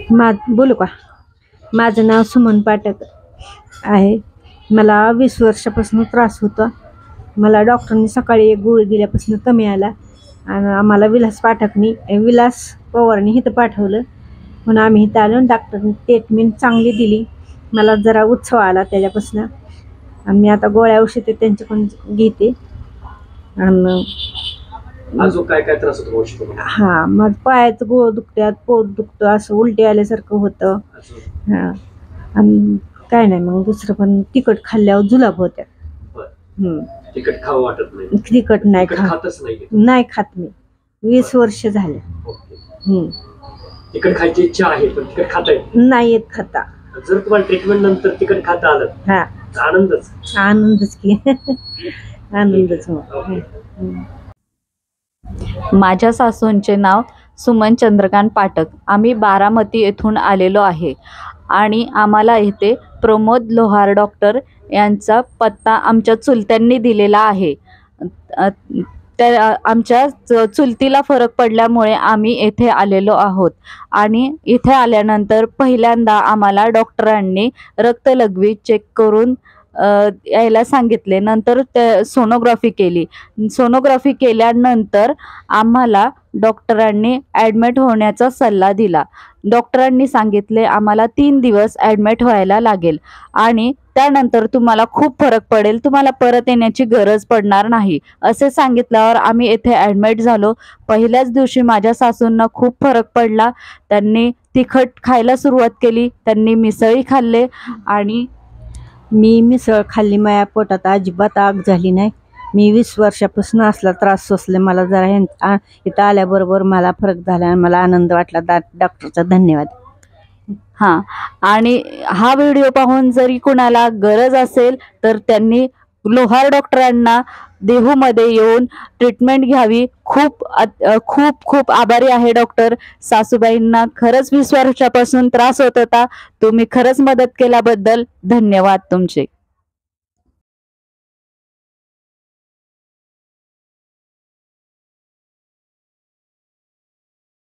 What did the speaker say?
बोलू का? माझं नाव सुमन पाठक आहे. मला 20 वर्षापासून त्रास होता. मला डॉक्टरनी सकाळी एक गोळी दिल्यापासून कमी आला आणि आम्हाला विलास पवारनी इथं पाठवलं. म्हणून आम्ही इथं आलो. डॉक्टरनी ट्रीटमेंट चांगली दिली. मला जरा उत्सव आला त्याच्यापासून आणि मी आता गोळ्या औषधे त्यांच्याकडून घेते. आणि अजून काय काय त्रास होतो? हा, माझं पायाचं गोळ दुखतात, पोट दुखतं, असं उलटी आल्यासारखं होतं. हा, आणि काय नाही, मग दुसरं पण तिखट खाल्ल्यावर जुलाब होत्या. तिखट खावं वाटत नाही? तिखट नाही खातच नाही खात मी. 20 वर्ष झाले. तिखट खायची इच्छा आहे पण तिखट खाता येत नाही येत खाता. जर तुम्हाला ट्रीटमेंट नंतर तिखट खाता आलं, हा, आनंदच की आनंदच. माझ्या सासूंचे नाव सुमन चंद्रकांत पाठक. आम्ही बारामती येथून आलेलो आहे आणि आम्हाला इथे प्रमोद लोहार डॉक्टर यांचा पत्ता आमच्या चुलत्यांनी दिलेला आहे. त्या आमच्या चुलतीला फरक पडल्यामुळे आम्ही येथे आलेलो आहोत. आणि इथे आल्यानंतर पहिल्यांदा आम्हाला डॉक्टरांनी रक्तलघवी चेक करून यायला सांगितले. नंतर ते सोनोग्राफी केली. सोनोग्राफी केल्यानंतर आम्हाला डॉक्टरांनी ॲडमिट होण्याचा सल्ला दिला. डॉक्टरांनी सांगितले आम्हाला 3 दिवस ॲडमिट व्हायला लागेल आणि त्यानंतर तुम्हाला खूप फरक पडेल, तुम्हाला परत येण्याची गरज पडणार नाही असे सांगितल्यावर आम्ही येथे ॲडमिट झालो. पहिल्याच दिवशी माझ्या सासूंना खूप फरक पडला. त्यांनी तिखट खायला सुरुवात केली. त्यांनी मिसळी खाल्ले आणि मी मिसळ खाल्ली. माझ्या पोटात अजिबात आग झाली नाही. मी 20 वर्षापासून असला त्रास सोसले. मला जरा इथं आल्याबरोबर मला फरक झाला आणि मला आनंद वाटला. डॉक्टरचा धन्यवाद. हां, आणि हा व्हिडिओ पाहून जरी कुणाला गरज असेल तर त्यांनी लोहार डॉक्टरांना देहूमध्ये येऊन ट्रीटमेंट घ्यावी. खूप खूप खूप आभारी आहे डॉक्टर. सासूबाईंना खरंच 20 वर्षापासून त्रास होत होता. तुम्ही खरंच मदत केल्याबद्दल धन्यवाद तुमचे.